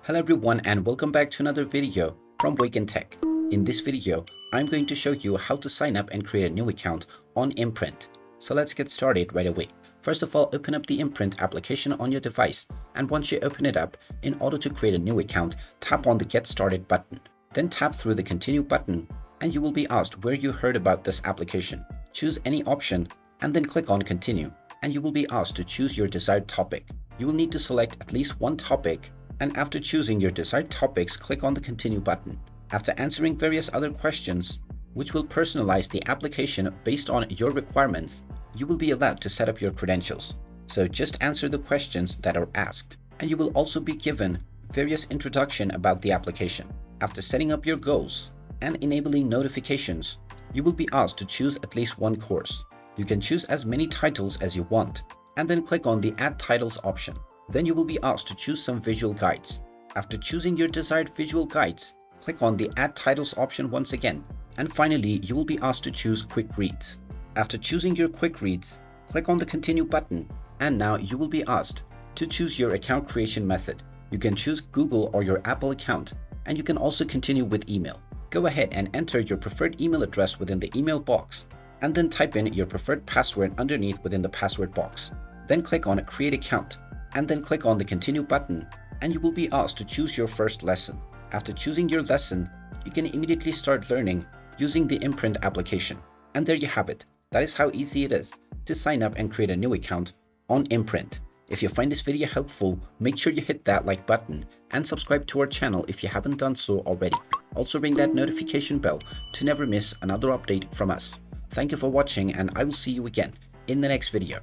Hello everyone and welcome back to another video from Wake&Tech. In this video, I'm going to show you how to sign up and create a new account on Imprint. So let's get started right away. First of all, open up the Imprint application on your device, and once you open it up, in order to create a new account, tap on the Get Started button. Then tap through the Continue button and you will be asked where you heard about this application. Choose any option and then click on Continue, and you will be asked to choose your desired topic. You will need to select at least one topic, and after choosing your desired topics, click on the Continue button. After answering various other questions, which will personalize the application based on your requirements, you will be allowed to set up your credentials. So just answer the questions that are asked, and you will also be given various introduction about the application. After setting up your goals and enabling notifications, you will be asked to choose at least one course. You can choose as many titles as you want, and then click on the Add Titles option. Then you will be asked to choose some visual guides. After choosing your desired visual guides, click on the Add Titles option once again. And finally, you will be asked to choose Quick Reads. After choosing your Quick Reads, click on the Continue button, and now you will be asked to choose your account creation method. You can choose Google or your Apple account, and you can also continue with email. Go ahead and enter your preferred email address within the email box, and then type in your preferred password underneath within the password box. Then click on Create Account, and then click on the Continue button, and you will be asked to choose your first lesson. After choosing your lesson, you can immediately start learning using the Imprint application. And there you have it. That is how easy it is to sign up and create a new account on Imprint. If you find this video helpful, make sure you hit that like button and subscribe to our channel if you haven't done so already. Also ring that notification bell to never miss another update from us. Thank you for watching, and I will see you again in the next video.